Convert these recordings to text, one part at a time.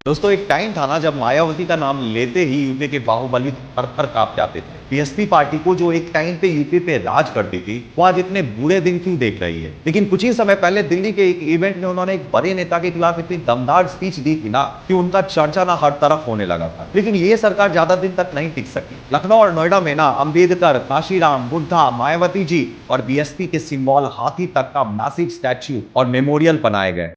दोस्तों एक टाइम था ना जब मायावती का नाम लेते ही यूपी के बाहुबली थर थर कांप जाते थे। बीएसपी पार्टी को जो एक टाइम पे यूपी पे राज करती थी वो आज इतने बुरे दिन क्यों देख रही है। लेकिन कुछ ही समय पहले दिल्ली के एक इवेंट में उन्होंने एक बड़े नेता के खिलाफ इतनी दमदार स्पीच दी थी ना कि उनका चर्चा ना हर तरफ होने लगा था। लेकिन ये सरकार ज्यादा दिन तक नहीं टिक सकी। लखनऊ और नोएडा में ना अम्बेडकर, काशीराम, बुद्धा, मायावती जी और बीएसपी के सिंबल हाथी तक का मैसिव स्टैच्यू और मेमोरियल बनाए गए।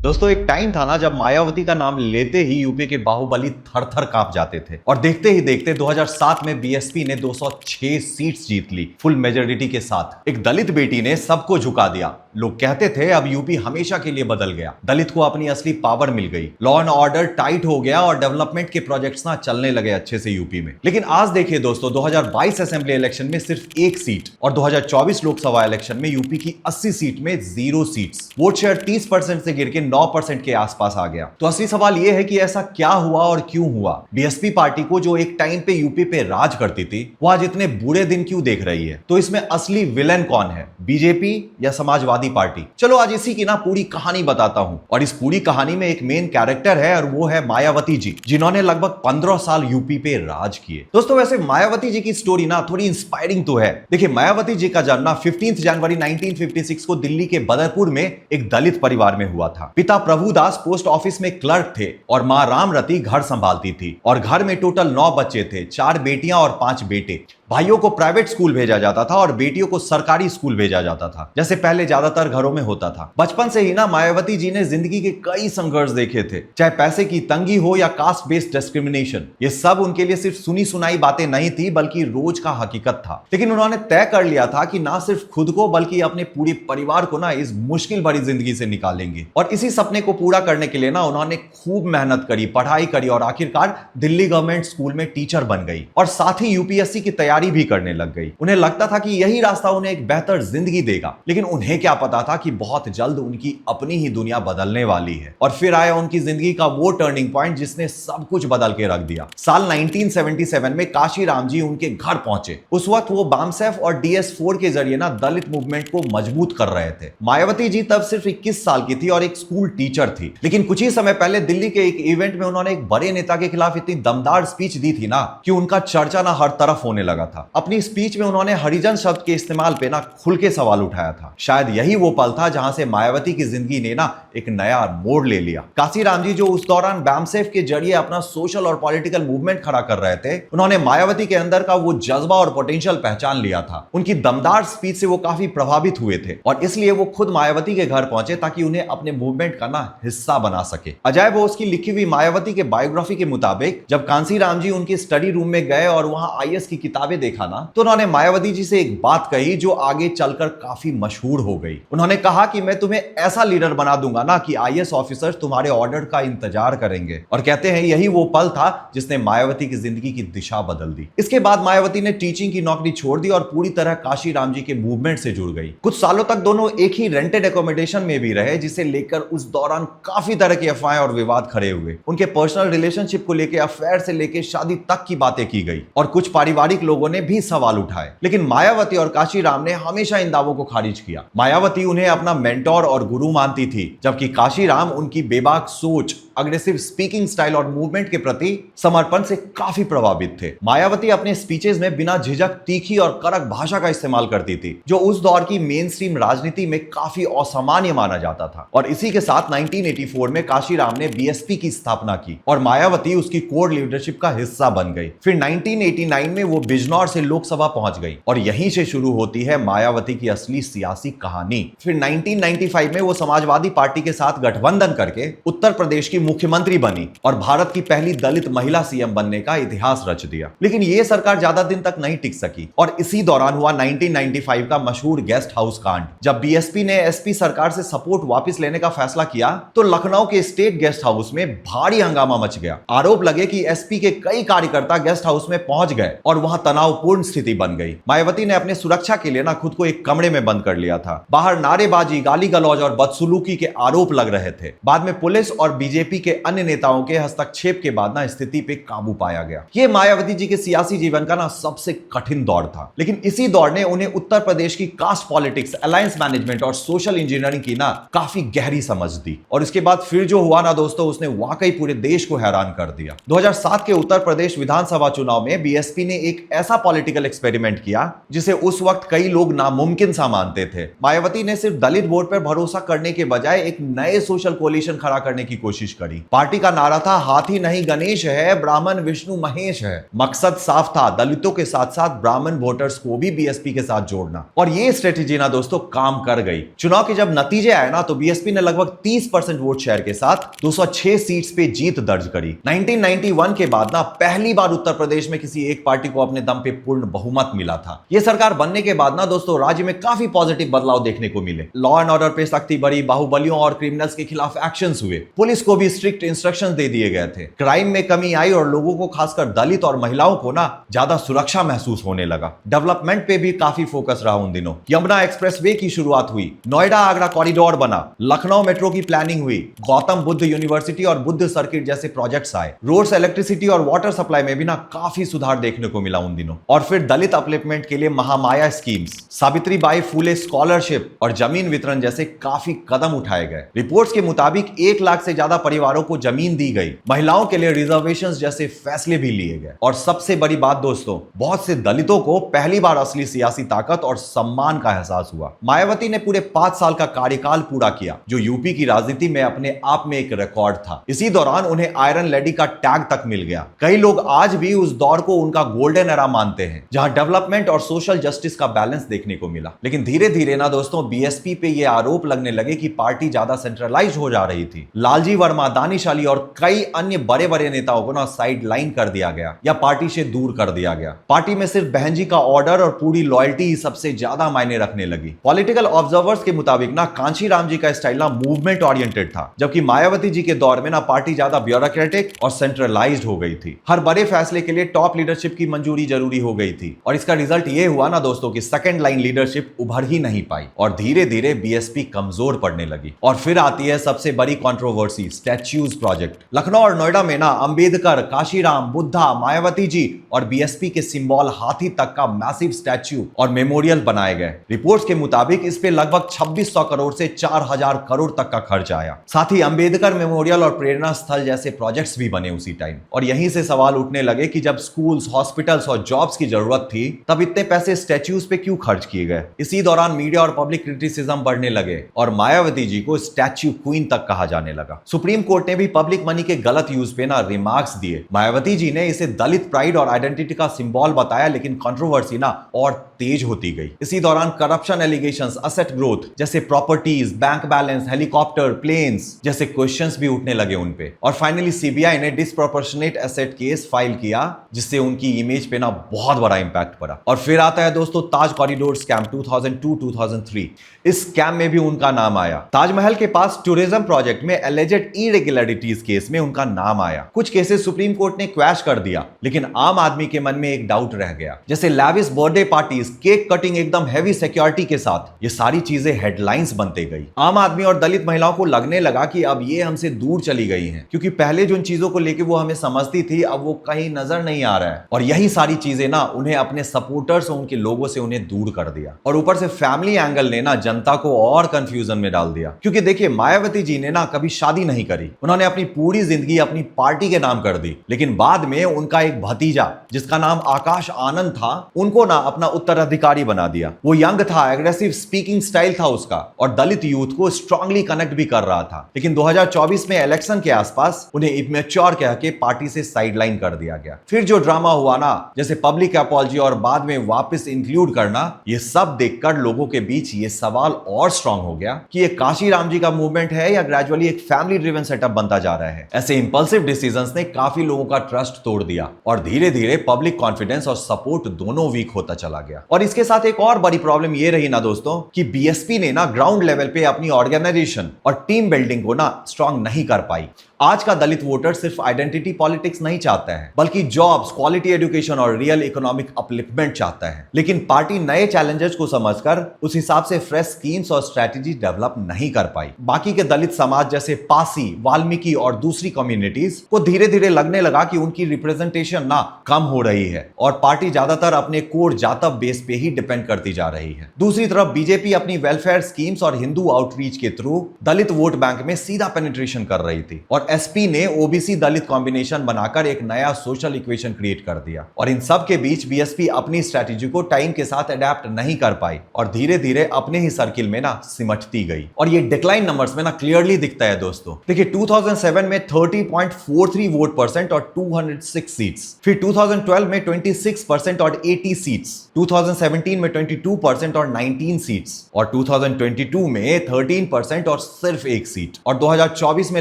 दोस्तों एक टाइम था ना जब मायावती का नाम लेते ही यूपी के बाहुबली थर थर कांप जाते थे और देखते ही देखते 2007 में बीएसपी ने 206 सीट्स जीत ली फुल मेजोरिटी के साथ। एक दलित बेटी ने सबको झुका दिया। लोग कहते थे अब यूपी हमेशा के लिए बदल गया, दलित को अपनी असली पावर मिल गई, लॉ एंड ऑर्डर टाइट हो गया और डेवलपमेंट के प्रोजेक्ट्स ना चलने लगे अच्छे से यूपी में। लेकिन आज देखिए दोस्तों, 2022 असेंबली इलेक्शन में सिर्फ एक सीट और 2024 लोकसभा इलेक्शन में यूपी की 80 सीट में 0 सीट्स। वोट शेयर 30% से गिर के 9% के आसपास आ गया। तो असली सवाल यह है कि ऐसा क्या हुआ और क्यों हुआ। बीएसपी पार्टी को जो एक टाइम पे यूपी पे राज करती थी वो आज इतने बुरे दिन क्यों देख रही है। तो इसमें असली विलेन कौन है, बीजेपी या समाजवादी पार्टी? चलो आज इसी की ना पूरी कहानी बताता हूं। और इस पूरी कहानी में एक मेन कैरेक्टर है और वो है मायावती जी, जिन्होंने लगभग 15 साल यूपी पे राज किए। दोस्तों वैसे मायावती जी की स्टोरी ना थोड़ी इंस्पायरिंग तो है। देखिए मायावती जी का जन्म 15 जनवरी 1956 को दिल्ली के बदरपुर में एक दलित परिवार में हुआ था। पिता प्रभुदास पोस्ट ऑफिस में क्लर्क थे और मां रामरती घर संभालती थी। और घर में टोटल 9 बच्चे थे, 4 बेटियां और 5 बेटे। भाइयों को प्राइवेट स्कूल भेजा जाता था और बेटियों को सरकारी स्कूल भेजा जाता था, जैसे पहले ज्यादातर घरों में होता था। बचपन से ही ना मायावती जी ने जिंदगी के कई संघर्ष देखे थे, चाहे पैसे की तंगी हो या कास्ट बेस्ड डिस्क्रिमिनेशन। ये सब उनके लिए सिर्फ सुनी सुनाई बातें नहीं थी बल्कि रोज का हकीकत था। लेकिन उन्होंने तय कर लिया था कि ना सिर्फ खुद को बल्कि अपने पूरे परिवार को ना इस मुश्किल भरी जिंदगी से निकालेंगे। और इसी सपने को पूरा करने के लिए ना उन्होंने खूब मेहनत करी, पढ़ाई करी और आखिरकार दिल्ली गवर्नमेंट स्कूल में टीचर बन गई और साथ ही यूपीएससी की तैयारी भी करने लग गई। उन्हें लगता था कि यही रास्ता उन्हें एक बेहतर जिंदगी देगा। लेकिन उन्हें क्या पता था कि बहुत जल्द उनकी अपनी ही दुनिया बदलने वाली है। और फिर आया उनकी जिंदगी का वो टर्निंग पॉइंट जिसने सब कुछ बदल के रख दिया। साल 1977 में काशीराम जी उनके घर पहुंचे। उस वक्त वो बामसेफ और DS4 के जरिए ना दलित मूवमेंट को मजबूत कर रहे थे। मायावती जी तब सिर्फ 21 साल की थी और एक स्कूल टीचर थी। लेकिन कुछ ही समय पहले दिल्ली के एक इवेंट में उन्होंने एक बड़े नेता के खिलाफ इतनी दमदार स्पीच दी थी ना कि उनका चर्चा ना हर तरफ होने लगा था। अपनी स्पीच में उन्होंने हरिजन शब्द के इस्तेमाल पे ना खुल के सवाल उठाया था। शायद यही वो पल था जहां से मायावती की जिंदगी ने ना एक नया मोड़ ले लिया। काशीराम जी जो उस दौरान बामसेफ के जरिए अपना सोशल और पॉलिटिकल मूवमेंट खड़ा कर रहे थे, उन्होंने मायावती के अंदर का वो जज्बा और पोटेंशियल पहचान लिया था। उनकी दमदार स्पीच से वो काफी प्रभावित हुए थे और इसलिए वो खुद मायावती के घर पहुंचे ताकि उन्हें अपने मूवमेंट का ना हिस्सा बना सके। अजय बोस की लिखी हुई मायावती के बायोग्राफी के मुताबिक जब कांसीराम जी उनके स्टडी रूम में गए और वहां आईएएस की किताबें देखा ना, तो उन्होंने मायावती जी से एक बात कही जो आगे चलकर काफी मशहूर हो गई। उन्होंने कहा कि मैं तुम्हें ऐसा लीडर बना दूंगा ना कि आईएएस ऑफिसर्स तुम्हारे ऑर्डर का इंतजार करेंगे। और कहते हैं यही वो पल था जिसने मायावती की जिंदगी की दिशा बदल दी। इसके बाद मायावती ने टीचिंग की नौकरी छोड़ दी और पूरी तरह काशीराम जी के मूवमेंट से जुड़ गई। कुछ सालों तक दोनों एक ही रेंटेड एकोमोडेशन में भी रहे, जिसे लेकर उस दौरान काफी तरह की अफवाहें और विवाद खड़े हुए। उनके पर्सनल रिलेशनशिप को लेकर, अफेयर से लेकर शादी तक की बातें की गई और कुछ पारिवारिक लोगों ने भी सवाल उठाए। लेकिन मायावती और काशीराम ने हमेशा इन दावों को खारिज किया। मायावती उन्हें अपना मेंटोर और गुरु मानती थी, जबकि काशीराम उनकी बेबाक सोच, अग्रेसिव स्पीकिंग स्टाइल और मूवमेंट के प्रति समर्पण से काफी प्रभावित थे। मायावती अपने स्पीचेस में बिना झिझक तीखी और कड़क भाषा का इस्तेमाल करती थी, जो उस दौर की मेन स्ट्रीम राजनीति में काफी असामान्य माना जाता था। और इसी के साथ 1984 में काशीराम ने बीएसपी की स्थापना की और मायावती उसकी कोर लीडरशिप का हिस्सा बन गई। फिर 1989 में वो बिजनौर से लोकसभा पहुंच गई और यहीं से शुरू होती है मायावती की असली सियासी कहानी। फिर 1995 में वो समाजवादी पार्टी के साथ गठबंधन करके उत्तर प्रदेश की मुख्यमंत्री बनी और भारत की पहली दलित महिला सीएम बनने का इतिहास रच दिया। लेकिन ये सरकार ज्यादा दिन तक नहीं टिक सकी और इसी दौरान हुआ 1995 का मशहूर गेस्ट हाउस कांड। जब बीएसपी ने एसपी सरकार से सपोर्ट वापस लेने का फैसला किया तो लखनऊ के स्टेट गेस्ट हाउस में भारी हंगामा मच गया। आरोप लगे कि एसपी के कई कार्यकर्ता गेस्ट हाउस में पहुंच गए और वहां तनाव तनावपूर्ण स्थिति बन गई। मायावती ने अपने सुरक्षा के लिए ना खुद को एक कमरे में बंद कर लिया था। बाहर नारेबाजी, गाली गलौज और बदसलूकी के आरोप लग रहे थे। बाद में पुलिस और बीजेपी के अन्य नेताओं के हस्तक्षेप के बाद ना स्थिति पे काबू पाया गया। ये मायावती जी के सियासी जीवन का ना सबसे कठिन दौर था, लेकिन इसी दौर ने उन्हें उत्तर प्रदेश की कास्ट पॉलिटिक्स, अलायंस मैनेजमेंट और सोशल इंजीनियरिंग की ना काफी गहरी समझ दी। और इसके बाद फिर जो हुआ ना दोस्तों, उसने वाकई पूरे देश को हैरान कर दिया। 2007 के उत्तर प्रदेश विधानसभा चुनाव में बीएसपी ने एक ऐसा पॉलिटिकल एक्सपेरिमेंट किया जिसे उस वक्त कई लोग नामुमकिन सा मानते थे। मायावती ने सिर्फ दलित वोट पर भरोसा करने के बजाय एक नए सोशल कोलिशन खड़ा करने की कोशिश करी। पार्टी का नारा था, हाथी नहीं गणेश है, ब्राह्मण विष्णु महेश है। मकसद साफ था, दलितों के साथ साथ ब्राह्मण वोटर्स को भी बीएसपी के साथ जोड़ना। और ये स्ट्रेटेजी ना दोस्तों काम कर गई। चुनाव के जब नतीजे आए ना, तो बीएसपी ने लगभग 30% वोट शेयर के साथ 206 सीट्स पे जीत दर्ज करी। 1991 के बाद ना पहली बार उत्तर प्रदेश में किसी एक पार्टी को अपने दम पे पूर्ण बहुमत मिला था। यह सरकार बनने के बाद ना दोस्तों राज्य में काफी पॉजिटिव बदलाव देखने को मिले। लॉ एंड ऑर्डर पे सख्ती बढ़ी, बाहुबलियों और क्रिमिनल्स के खिलाफ एक्शंस हुए, पुलिस को भी स्ट्रिक्ट इंस्ट्रक्शंस दे दिए गए थे, क्राइम में कमी आई और लोगों को खासकर दलित और महिलाओं को ना ज्यादा सुरक्षा महसूस होने लगा। डेवलपमेंट पे भी काफी फोकस रहा उन दिनों। यमुना एक्सप्रेसवे की शुरुआत हुई, नोएडा आगरा कॉरिडोर बना, लखनऊ मेट्रो की प्लानिंग हुई, गौतम बुद्ध यूनिवर्सिटी और बुद्ध सर्किट जैसे प्रोजेक्ट्स आए। रोड्स, इलेक्ट्रिसिटी और वाटर सप्लाई में भी ना काफी सुधार देखने को मिला उन दिनों। और फिर दलित अपलिफ्टमेंट के लिए महामाया स्कीम्स, सावित्रीबाई फूले स्कॉलरशिप और जमीन वितरण जैसे काफी कदम उठाए गए। रिपोर्ट्स के मुताबिक 1 लाख से ज्यादा परिवारों को जमीन दी गई। महिलाओं के लिए रिजर्वेशंस जैसे फैसले भी लिए गए। और सबसे बड़ी बात दोस्तों, बहुत से दलितों को पहली बार असली सियासी ताकत और सम्मान का एहसास हुआ। मायावती ने पूरे 5 साल का कार्यकाल पूरा किया, जो यूपी की राजनीति में अपने आप में एक रिकॉर्ड था। इसी दौरान उन्हें आयरन लेडी का टैग तक मिल गया। कई लोग आज भी उस दौर को उनका गोल्डन एरा मानते हैं, जहां डेवलपमेंट और सोशल जस्टिस का बैलेंस देखने को मिला। लेकिन धीरे धीरे ना दोस्तों बीएसपी पे ये आरोप लगने लगे कि पार्टी ज्यादा सेंट्रलाइज हो जा रही थी। लालजी वर्मा, दानिश अली और कई अन्य बड़े बड़े नेताओं को ना साइड लाइन कर दिया गया या पार्टी से दूर कर दिया गया। पार्टी में सिर्फ बहनजी का ऑर्डर और पूरी लॉयल्टी ही सबसे ज्यादा मायने रखने लगी। पॉलिटिकल ऑब्जर्वर्स के मुताबिक ना कांशीराम जी का स्टाइल ना मूवमेंट ओरिएंटेड था, जबकि मायावती जी के दौर में ना पार्टी ज्यादा ब्यूरोक्रेटिक और सेंट्रलाइज्ड हो गई थी। हर बड़े फैसले के लिए टॉप लीडरशिप की मंजूरी जरूरी हो गई थी। और इसका रिजल्ट ये हुआ ना दोस्तों कि सेकंड लाइन लीडरशिप उभर ही नहीं पाई और धीरे धीरे बीएसपी कमजोर पड़ने लगी। और फिर आती है सबसे बड़ी कंट्रोवर्सी, स्टैच्यूज प्रोजेक्ट। लखनऊ और नोएडा में ना अंबेडकर, काशीराम, बुद्धा, मायावती जी और बीएसपी के सिंबल हाथी तक का मैसिव स्टैच्यू और मेमोरियल बनाए गए। रिपोर्ट्स के मुताबिक इस पे लगभग 2600 करोड़ से 4000 करोड़ तक का खर्च आया। साथ ही अंबेडकर मेमोरियल और प्रेरणा स्थल जैसे प्रोजेक्ट्स भी बने उसी टाइम। और यहीं से सवाल उठने लगे कि जब स्कूल्स, हॉस्पिटल्स और जॉब्स की जरूरत थी, तब इतने पैसे स्टैच्यूज पे क्यों खर्च किए गए। इसी दौरान मीडिया और पब्लिक क्रिटिसिज्म बढ़ने लगे और मायावती जी को स्टैच्यू क्वीन तक कहा जाने लगा। सुप्रीम कोर्ट ने भी पब्लिक मनी के गलत यूज पे ना रिमार्क्स दिए। मायावती जी ने इसे दलित प्राइड और आइडेंटिटी का सिंबल बताया, लेकिन कंट्रोवर्सी ना और तेज होती गई। इसी दौरान करप्शन एलिगेशंस, असेट ग्रोथ जैसे properties, bank balance, helicopter, planes जैसे क्वेश्चंस भी उठने लगे उन पे। और फाइनली सीबीआई ने डिस्प्रोपोर्शनेट एसेट केस फाइल किया, जिससे उनकी इमेज पे ना बहुत बड़ा इंपैक्ट पड़ा। और फिर आता है दोस्तों ताज कॉरिडोर स्कैम 2002-2003। इस स्कैम में भी उनका नाम आया। ताजमहल के पास टूरिज्म प्रोजेक्ट में एलिजेड इरेगुलरिटीज केस में उनका नाम आया। कुछ केसेस सुप्रीम कोर्ट ने क्वैश कर दिया, लेकिन आम आदमी के मन में एक डाउट रह गया, जैसे lavish birthday parties, cake cutting एकदम हेवी सिक्योरिटी के साथ। ये सारी चीजें हेडलाइंस बनते गई। आम आदमी और दलित महिलाओं को लगने लगा कि अब ये हमसे दूर चली गई हैं, क्योंकि पहले जो इन चीजों को लेके वो हमें समझती थी, अब वो कहीं नजर नहीं आ रहा है। और यही सारी चीजें ना उन्हें अपने सपोर्टर्स और उनके लोगों से उन्हें दूर कर दिया। और ऊपर से फैमिली एंगल ने ना जनता को और कंफ्यूजन में डाल दिया। क्योंकि देखिए मायावती जी ने ना कभी शादी नहीं करी, उन्होंने अपनी पूरी जिंदगी अपनी पार्टी के नाम कर दी। लेकिन बाद में उनका एक भतीजा जिसका नाम आकाश आनंद था, उनको ना अपना उत्तराधिकारी बना दिया। वो यंग था, एग्रेसिव स्पीकिंग स्टाइल था उसका और दलित यूथ को स्ट्रांगली कनेक्ट भी कर रहा था। लेकिन 2024 में इलेक्शन के आसपास उन्हें इमेच्योर कह के पार्टी से साइडलाइन कर दिया गया। फिर जो ड्रामा हुआ ना, जैसे पब्लिक अपॉलजी और बाद में वापस इंक्लूड करना, ये सब देखकर लोगों के बीच ये सवाल और स्ट्रांग हो गया कि ये काशीराम जी का मूवमेंट है या ग्रेजुअली एक फैमिली ड्रिवन सेटअप बनता जा रहा है। ऐसे इंपल्सिव डिसीजंस ने काफी लोगों का ट्रस्ट तोड़ दिया और धीरे धीरे पब्लिक कॉन्फिडेंस और सपोर्ट दोनों वीक होता चला गया। और इसके साथ एक और बड़ी प्रॉब्लम ये रही ना दोस्तों कि बीएसपी ने ना ग्राउंड लेवल पे अपनी ऑर्गेनाइजेशन और टीम बिल्डिंग को ना स्ट्रांग नहीं कर पाई। आज का दलित वोटर सिर्फ आइडेंटिटी पॉलिटिक्स नहीं चाहता है, बल्कि जॉब्स, क्वालिटी एजुकेशन और रियल रियल इकोनॉमिक अपलिफ्टमेंट चाहता है, लेकिन पार्टी नए चैलेंजेस को समझकर उस हिसाब से फ्रेश स्कीम्स और स्ट्रेटजी डेवलप नहीं कर पाई। बाकी के दलित समाज जैसे पासी, वाल्मीकि और दूसरी कम्युनिटीज को धीरे धीरे लगने लगा कि उनकी रिप्रेजेंटेशन ना कम हो रही है और पार्टी ज्यादातर अपने कोर जातव बेस पे ही डिपेंड करती जा रही है। दूसरी तरफ बीजेपी अपनी वेलफेयर स्कीम्स और हिंदू आउटरीच के थ्रू दलित वोट बैंक में सीधा पेनिट्रेशन कर रही थी और एसपी ने ओबीसी दलित कॉम्बिनेशन बनाकर एक नया सोशल इक्वेशन क्रिएट कर दिया। और इन सब के बीच बीएसपी अपनी स्ट्रेटेजी को टाइम के साथ अडेप्ट नहीं कर पाई और धीरे धीरे अपने ही सर्किल में ना सिमटती गई और ये डिक्लाइन नंबर्स में ना क्लियरली दिखता है दोस्तों। देखिए 2007 में 30.43 वोट परसेंट और 206 सीट्स, फिर 2012 में 26% और 80 सीट्स, 2017 में 22% और 19 सीट्स और 2022 में 13% और सिर्फ एक सीट और 2024 में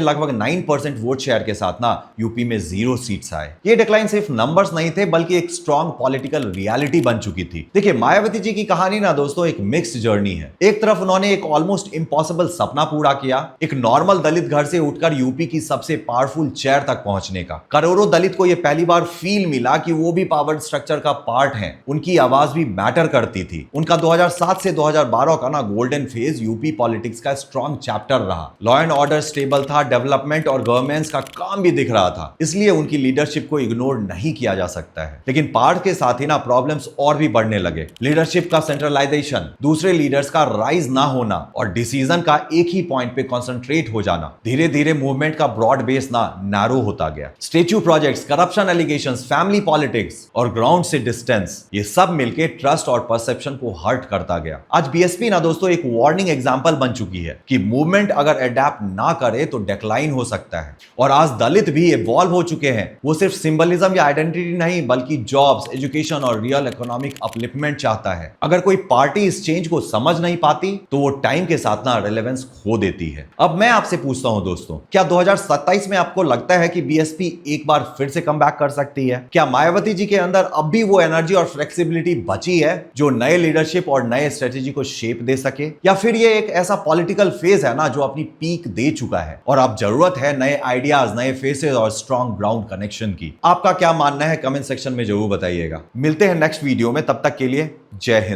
लगभग 9% वोट शेयर के साथ ना यूपी में 0 सीट्स आए। ये डिक्लाइन सिर्फ नंबर्स नहीं थे बल्कि एक स्ट्रॉन्ग पॉलिटिकल रियलिटी बन चुकी थी। देखिए मायावती जी की कहानी ना दोस्तों एक मिक्स्ड जर्नी है। एक तरफ उन्होंने एक ऑलमोस्ट इम्पॉसिबल सपना पूरा किया, एक नॉर्मल दलित घर से उठकर यूपी की सबसे पावरफुल चेयर तक पहुंचने का। करोड़ों दलित को यह पहली बार फील मिला कि वो भी पावर स्ट्रक्चर का पार्ट है, उनकी आवाज भी मैटर करती थी। उनका 2007 से 2012 का ना गोल्डन फेज यूपी पॉलिटिक्स का स्ट्रॉन्ग चैप्टर रहा। लॉ एंड ऑर्डर स्टेबल था, डेवलपमेंट और गवर्नेंस का काम भी दिख रहा था, इसलिए उनकी लीडरशिप को इग्नोर नहीं किया जा सकता है। लेकिन पावर के साथ ही ना प्रॉब्लम्स और भी बढ़ने लगे। लीडरशिप का सेंट्रलाइजेशन, दूसरे लीडर्स का राइज ना होना और डिसीजन का एक ही पॉइंट पे कंसंट्रेट हो जाना। धीरे धीरे मूवमेंट का ब्रॉड बेस ना नैरो होता गया। Statue projects, corruption allegations, family politics और ग्राउंड से डिस्टेंस, ये सब मिलके ट्रस्ट और परसेप्शन को हर्ट करता गया। आज बीएसपी ना दोस्तों एक वार्निंग एग्जांपल बन चुकी है कि मूवमेंट अगर अडेप्ट ना करे तो डिक्लाइन हो सकता है। और आज दलित भी इवॉल्व हो चुके हैं। वो सिर्फ सिंबलिज्म या आइडेंटिटी नहीं बल्कि जॉब्स, एजुकेशन और रियल इकोनॉमिक अपलिफ्टमेंट चाहता है। अगर कोई पार्टी इस चेंज को समझ नहीं पाती तो वो टाइम के साथ ना रिलेवेंस खो देती है। अब मैं आपसे पूछता हूं दोस्तों, क्या 2027 में आपको लगता है कि बीएसपी एक बार फिर से कम बैक कर सकती है? क्या मायावती जी के अंदर अब भी वो एनर्जी और फ्लेक्सिबिलिटी बची है जो नए लीडरशिप और नए स्ट्रेटेजी को शेप दे सके, या फिर ये एक ऐसा पॉलिटिकल फेज है ना जो अपनी पीक दे चुका है और अब जरूरत है नए आइडियाज, नए फेसेस और स्ट्रॉन्ग ग्राउंड कनेक्शन की? आपका क्या मानना है कमेंट सेक्शन में जरूर बताइएगा। मिलते हैं नेक्स्ट वीडियो में, तब तक के लिए जय हिंद।